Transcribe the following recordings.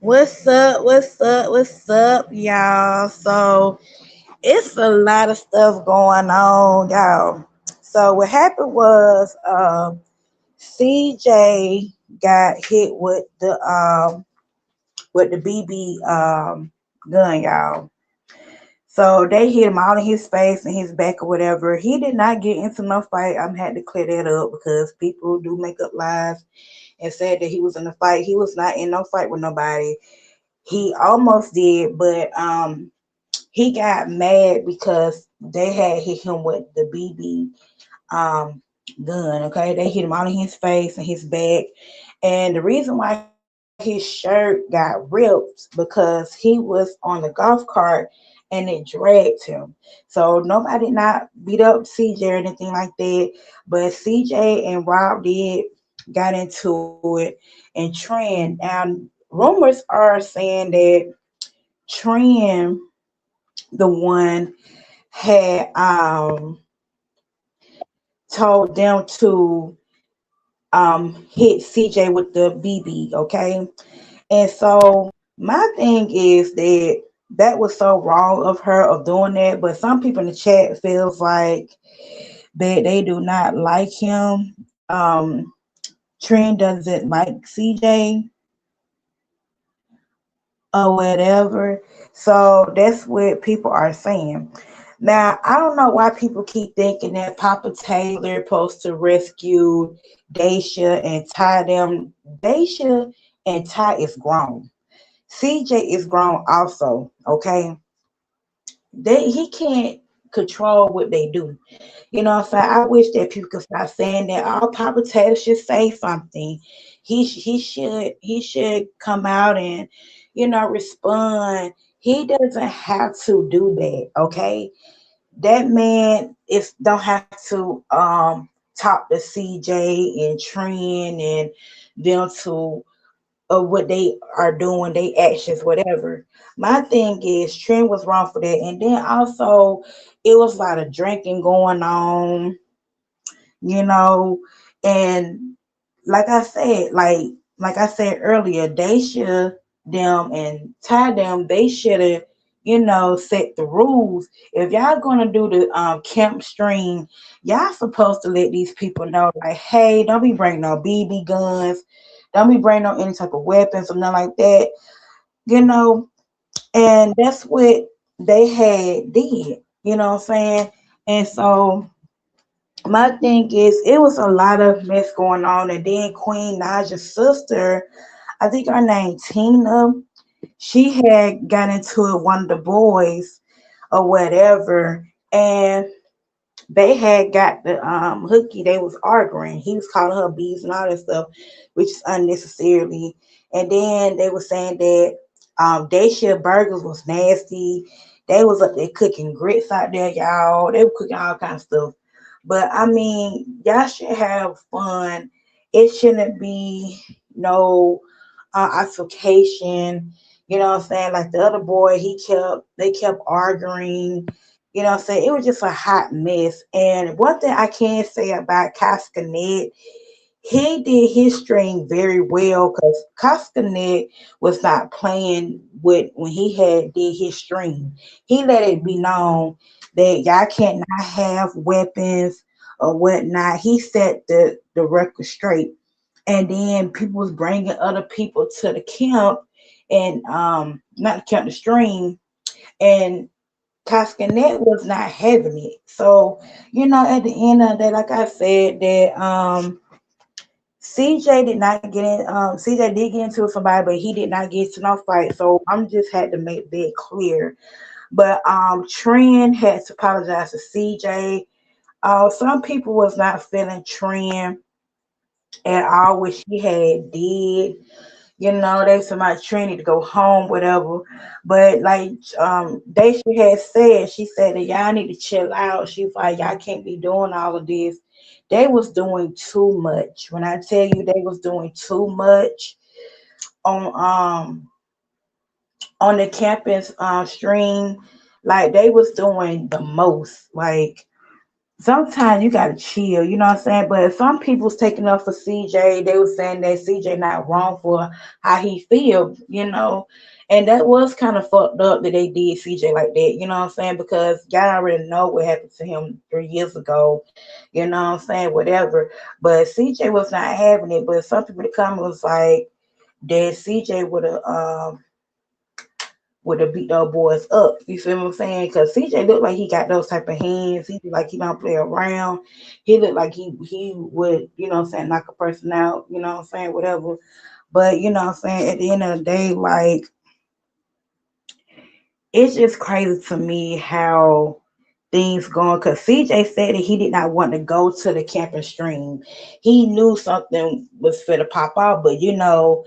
What's up? What's up? What's up, y'all? So it's a lot of stuff going on, y'all. So what happened was, CJ got hit with the BB gun, y'all. So they hit him all in his face and his back or whatever. He did not get into no fight. I'm had to clear that up because people do make up lies and said that he was in a fight. He was not in no fight with nobody. He almost did, but he got mad because they had hit him with the BB um gun. Okay, they hit him all in his face and his back, and the reason why his shirt got ripped because he was on the golf cart and it dragged him. So nobody not beat up CJ or anything like that, but CJ and Rob did got into it and Trend. Now rumors are saying that Trend, the one, had told them to hit CJ with the BB, okay? And so my thing is that that was so wrong of her of doing that, but some people in the chat feels like that they do not like him. Trend doesn't like CJ or whatever. So that's what people are saying. Now, I don't know why people keep thinking that Papa Taylor supposed to rescue Daisha and Ty them. Daisha and Ty is grown. CJ is grown also, okay? He can't control what they do. You know what I'm saying? I wish that people could stop saying that. All Papa Taylor should say something. He should come out and respond. He doesn't have to do that, okay? That man is don't have to talk to CJ and Trent and them to of what they are doing, they actions, whatever. My thing is Trent was wrong for that. And then also it was a lot of drinking going on, you know, and like I said earlier, they should them and tie them, they should have, set the rules. If y'all gonna do the camp stream, y'all supposed to let these people know, like, hey, don't be bringing no BB guns, don't be bringing no any type of weapons or nothing like that, you know. And that's what they had did, you know what I'm saying? And so my thing is, it was a lot of mess going on, and then Queen Naja's sister, I think her name Tina, she had got into it with one of the boys or whatever, and they had got the hooky. They was arguing. He was calling her bees and all that stuff, which is unnecessarily. And then they were saying that Dacia burgers was nasty. They was up there cooking grits out there, y'all. They were cooking all kinds of stuff. But I mean, y'all should have fun. It shouldn't be no altercation. You know what I'm saying? Like the other boy, they kept arguing. You know what I'm saying? It was just a hot mess. And one thing I can say about Castanet, he did his string very well because Castanet was not playing with when he had did his string. He let it be known that y'all can't not have weapons or whatnot. He set the record straight. And then people was bringing other people to the camp and not the camp, the stream. And Cascanet was not having it. So, at the end of the day, like I said, that CJ did not get in. CJ did get into it with somebody, but he did not get into no fight. So I'm just had to make that clear. But Trend had to apologize to CJ. Some people was not feeling Trend at all, which he had did. They said my Trini to go home, whatever. But like Daisha had said, she said that y'all need to chill out. She's like, y'all can't be doing all of this. They was doing too much. When I tell you they was doing too much on on the campus stream, like they was doing the most. Like sometimes you gotta chill, you know what I'm saying? But some people's taking up for CJ. They was saying that CJ not wrong for how he feel, you know. And that was kind of fucked up that they did CJ like that, you know what I'm saying? Because y'all already know what happened to him 3 years ago, you know what I'm saying? Whatever. But CJ was not having it. But some people the comment was like that CJ would have beat those boys up. You feel what I'm saying? Because CJ looked like he got those type of hands. He looked like he don't play around. He looked like he would, you know what I'm saying, knock a person out, you know what I'm saying, whatever. But you know what I'm saying, at the end of the day, like it's just crazy to me how things going because CJ said that he did not want to go to the camping stream. He knew something was fit to pop out, but you know,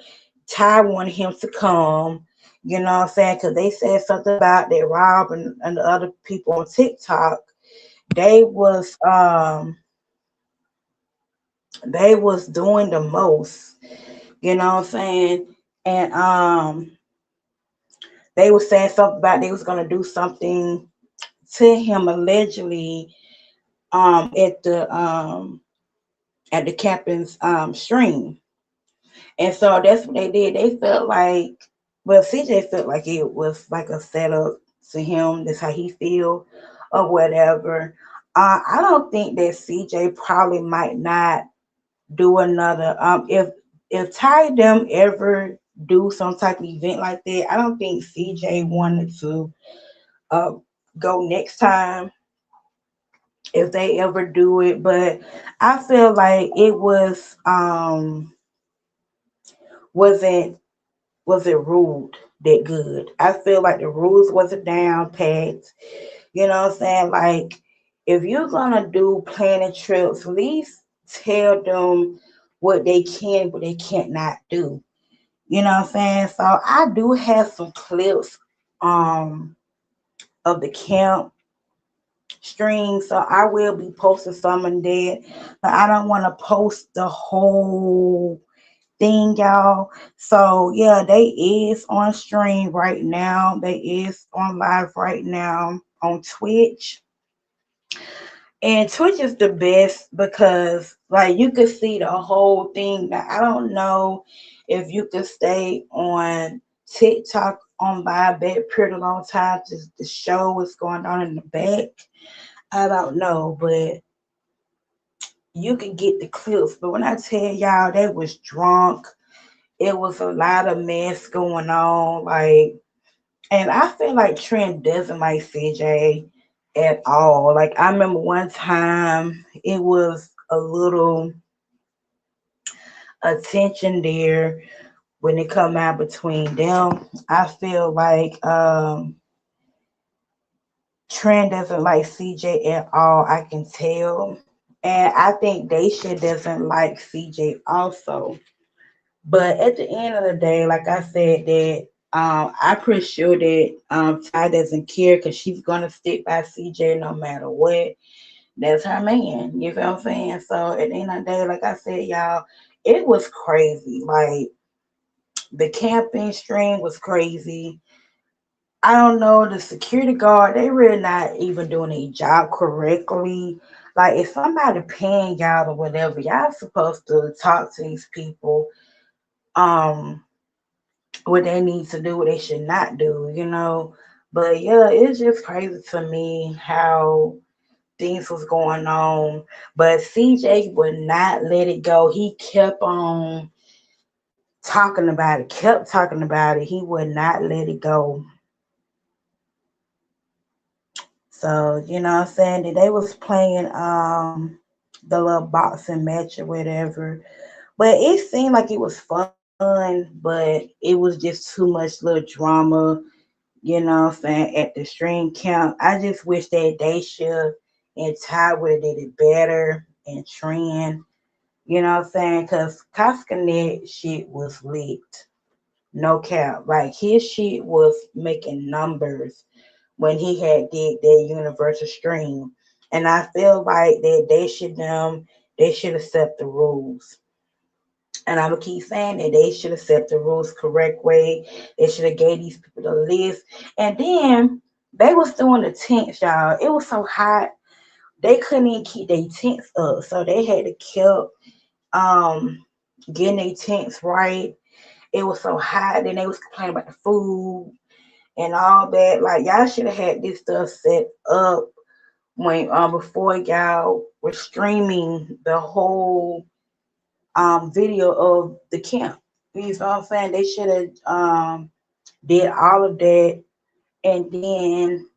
Ty wanted him to come. You know what I'm saying? Because they said something about that Rob and the other people on TikTok. They was um they was doing the most. You know what I'm saying? And they was saying something about they was gonna do something to him allegedly um at the um at the camping's stream. And so that's what they did. They felt like, well, CJ felt like it was like a setup to him. That's how he feel or whatever. I don't think that CJ probably might not do another. If Ty them ever do some type of event like that, I don't think CJ wanted to uh go next time if they ever do it. But I feel like it wasn't wasn't ruled that good. I feel like the rules wasn't down packed. You know what I'm saying? Like if you're gonna do planning trips, at least tell them what they can, what they can't not do. You know what I'm saying? So I do have some clips um of the camp stream. So I will be posting some of that. But I don't want to post the whole thing, y'all. So yeah, they is on stream right now. They is on live right now on Twitch. And Twitch is the best because like you could see the whole thing. Now I don't know if you could stay on TikTok on live that pretty long time just to show what's going on in the back. I don't know, but you can get the clips. But when I tell y'all they was drunk, it was a lot of mess going on. Like, and I feel like Trent doesn't like CJ at all. Like, I remember one time it was a little attention there when it come out between them. I feel like Trent doesn't like CJ at all. I can tell. And I think Daisha doesn't like CJ also. But at the end of the day, like I said, that I'm pretty sure that Ty doesn't care because she's gonna stick by CJ no matter what. That's her man. You feel what I'm saying? So at the end of the day, like I said, y'all, it was crazy. Like the camping stream was crazy. I don't know, the security guard, they really not even doing a job correctly. Like if somebody paying y'all or whatever, y'all supposed to talk to these people. Um what they need to do, what they should not do, you know. But yeah, it's just crazy to me how things was going on. But CJ would not let it go. He kept on talking about it, kept talking about it. He would not let it go. So, you know what I'm saying? That they was playing the little boxing match or whatever. But it seemed like it was fun, but it was just too much little drama. You know what I'm saying, at the stream camp. I just wish that Daisha and Ty would have did it better and Trend, you know what I'm saying? Because Koskanet shit was leaked. No cap. Like his shit was making numbers when he had did that universal stream. And I feel like that they should accept the rules. And I'm gonna keep saying that they should have set the rules correct way. They should have gave these people the list. And then they was doing the tents, y'all. It was so hot they couldn't even keep their tents up, so they had to keep um getting their tents right. It was so hot. Then they was complaining about the food and all that. Like y'all should have had this stuff set up when before y'all were streaming the whole video of the camp. You know what I'm saying? They should have did all of that, and then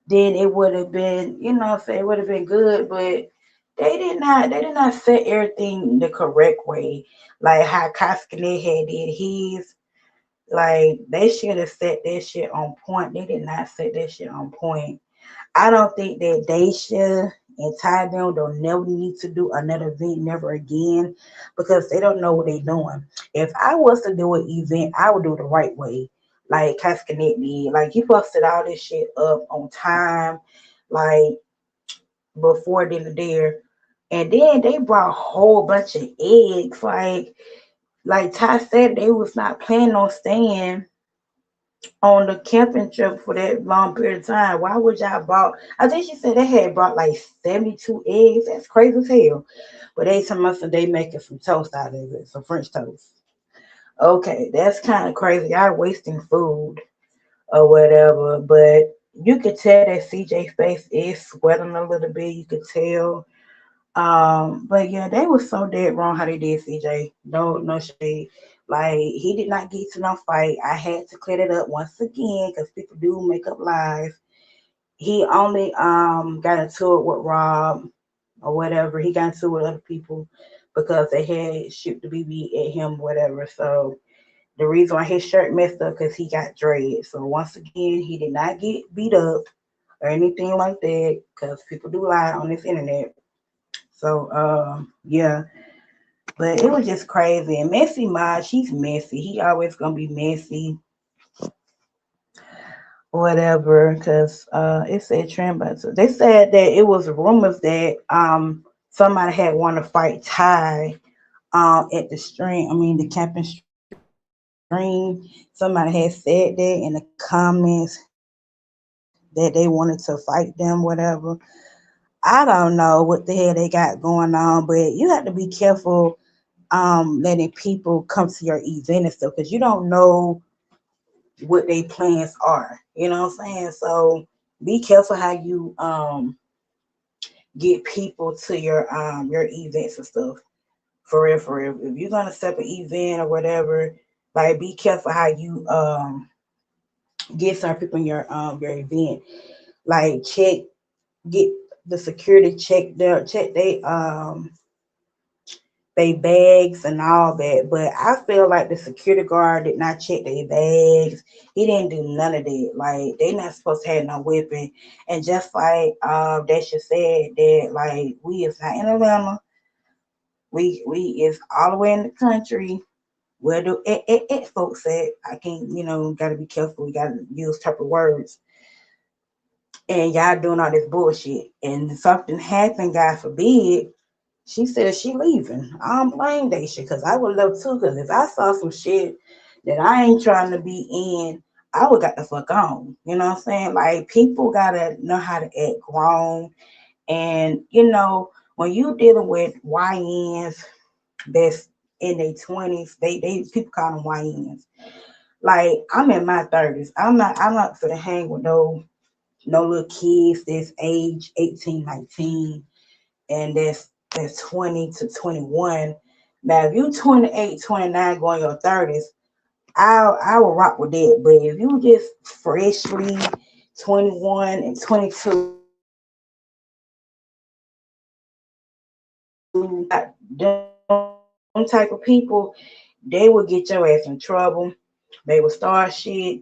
it would have been, you know what I'm saying, it would have been good, but they did not set everything the correct way. Like how Koskinen had did his. Like they should have set that shit on point. They did not set that shit on point. I don't think that they should and Ty them don't never need to do another event never again because they don't know what they're doing. If I was to do an event, I would do it the right way. Like Caskanet did. Like he posted all this shit up on time, like before dinner there. And then they brought a whole bunch of eggs. Like Ty said, they was not planning on staying on the camping trip for that long period of time. Why would y'all bought? I think she said they had brought like 72 eggs. That's crazy as hell. But they tell us they making some toast out of it, some French toast. Okay, that's kind of crazy. Y'all wasting food or whatever. But you could tell that CJ's face is sweating a little bit. You could tell. But yeah, they was so dead wrong how they did CJ. No shade. Like he did not get to no fight. I had to clear it up once again because people do make up lies. He only got into it with Rob or whatever. He got into it with other people because they had shoot the BB at him, whatever. So the reason why his shirt messed up because he got dread. So once again, he did not get beat up or anything like that because people do lie on this internet. So yeah, but it was just crazy. And Messy Ma, she's messy. He always gonna be messy, whatever. Cause it said trend, but they said that it was rumors that somebody had want to fight Ty at the stream. I mean the camping stream. Somebody had said that in the comments that they wanted to fight them, whatever. I don't know what the hell they got going on, but you have to be careful letting people come to your event and stuff because you don't know what they plans are. You know what I'm saying? So be careful how you get people to your events and stuff. For real, for real. If you're gonna set up an event or whatever, like be careful how you get certain people in your event. Like get the security check they bags and all that. But I feel like the security guard did not check their bags. He didn't do none of that. Like they not supposed to have no weapon. And just like Dasha said that like we is not in Atlanta. We is all the way in the country. Where do it folks at? I can't, gotta be careful. We gotta use type of words. And y'all doing all this bullshit. And something happened, God forbid, she said she leaving. I don't blame that shit because I would love to. Because if I saw some shit that I ain't trying to be in, I would got the fuck on. You know what I'm saying? Like people gotta know how to act grown. And when you dealing with YNs that's in their 20s, they people call them YNs. Like I'm in my 30s. I'm not for to hang with no little kids that's age 18, 19 and that's 20 to 21. Now, if you 28, 29, going your 30s, I will rock with that. But if you just freshly 21 and 22, them type of people, they will get your ass in trouble. They will start shit,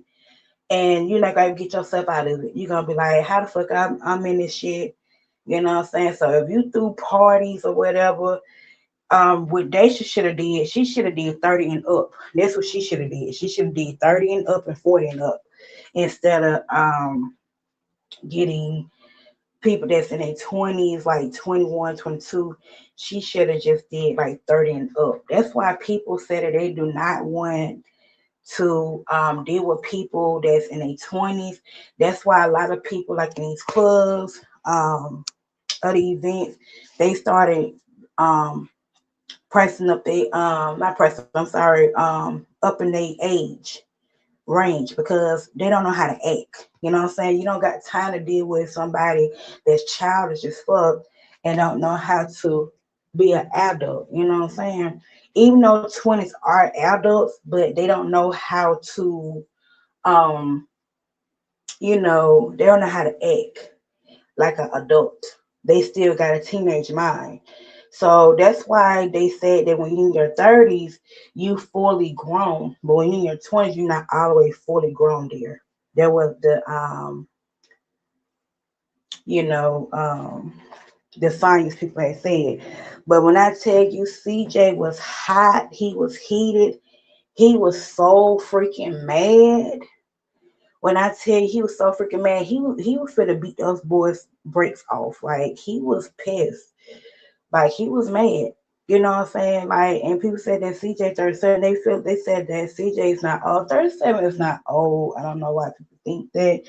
and you're not gonna get yourself out of it. You're gonna be like, how the fuck I'm in this shit? You know what I'm saying? So if you threw parties or whatever, what Daisha should have did, she should have did 30 and up. That's what she should have did. She should have did 30 and up and 40 and up instead of getting people that's in their 20s, like 21, 22. She should have just did like 30 and up. That's why people said that they do not want to deal with people that's in their 20s. That's why a lot of people like in these clubs of the events, they started pricing up they not pricing, I'm sorry, up in their age range because they don't know how to act. You know what I'm saying? You don't got time to deal with somebody that's childish as fuck and don't know how to be an adult. You know what I'm saying? Even though 20s are adults, but they don't know how to, um, they don't know how to act like an adult. They still got a teenage mind. So that's why they said that when you're in your 30s, you fully grown. But when you're in your 20s, you're not always fully grown there. There was you know, the science people had said. But when I tell you CJ was hot, he was heated, he was so freaking mad. When I tell you he was so freaking mad, he was finna beat those boys' brakes off. Like he was pissed. Like he was mad. You know what I'm saying? Like, and people said that CJ 37. They said that CJ is not old. 37 is not old. I don't know why people think that.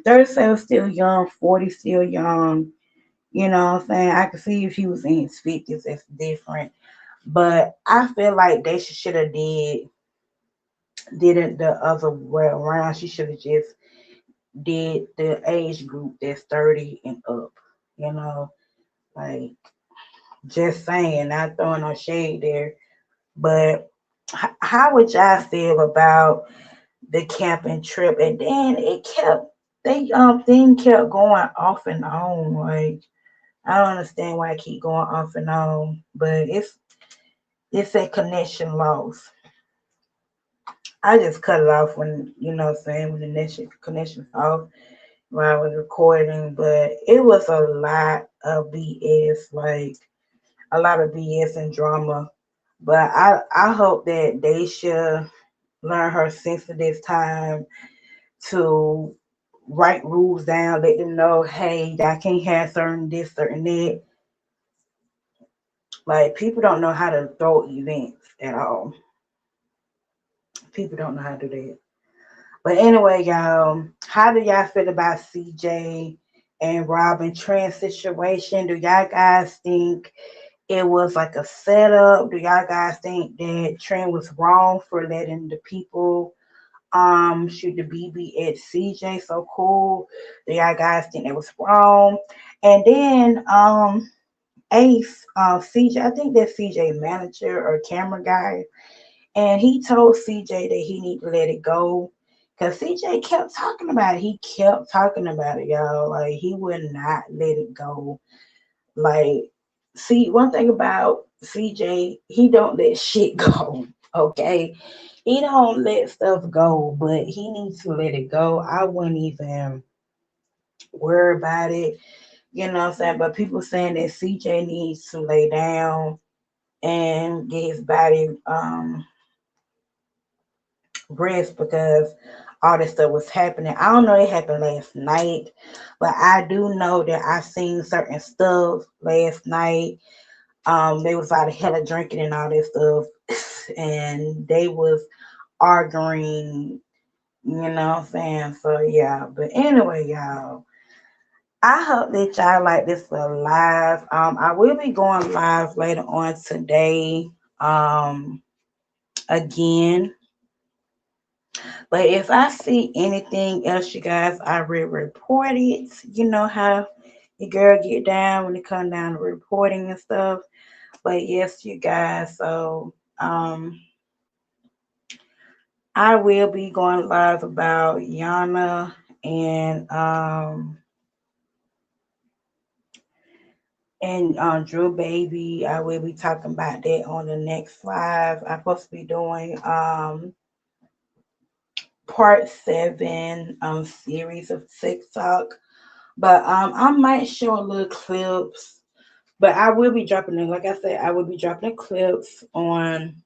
37 is still young. 40 still young. You know what I'm saying? I could see if he was in his 50s, that's different. But I feel like they should have did it the other way around. She should have just did the age group that's 30 and up. You know, like just saying, not throwing no shade there. But how would y'all feel about the camping trip? And then it kept they thing kept going off and on. Like I don't understand why I keep going off and on, but it's a connection loss. I just cut it off when saying when the connection's off when I was recording, but it was a lot of BS, like a lot of BS and drama. But I hope that they should learn her sense of this time to write rules down, let them know, hey, I can't have certain this, certain that. Like people don't know how to throw events at all. People don't know how to do that. But anyway, y'all, how do y'all feel about CJ and Robin trans situation? Do y'all guys think it was like a setup? Do y'all guys think that Trent was wrong for letting the people shoot the BB at Cjsocool? Do y'all guys think that was wrong? And then Ace, CJ, I think that's CJ manager or camera guy, and he told CJ that he need to let it go. Cause CJ kept talking about it. He kept talking about it, y'all. Like he would not let it go. Like, see, one thing about CJ, he don't let shit go. Okay, he don't let stuff go, but he needs to let it go. I wouldn't even worry about it. You know what I'm saying? But people saying that CJ needs to lay down and get his body rest because all this stuff was happening. I don't know it happened last night, but I do know that I seen certain stuff last night. They was out of hella drinking and all this stuff, and they was arguing. You know what I'm saying? So yeah. But anyway, y'all. I hope that y'all like this for live. I will be going live later on today. Again. But if I see anything else, you guys, I will report it. You know how your girl get down when it come down to reporting and stuff. But yes, you guys. So I will be going live about Yana and Drew Baby. I will be talking about that on the next live. I'm supposed to be doing part 7 series of TikTok. But I might show a little clips. But I will be dropping it. Like I said, I will be dropping the clips um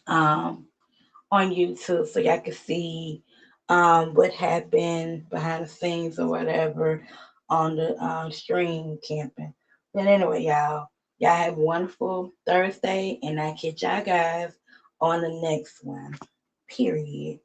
on YouTube so y'all can see what happened behind the scenes or whatever on the stream camping. But anyway, y'all have a wonderful Thursday, and I catch y'all guys on the next one. Period.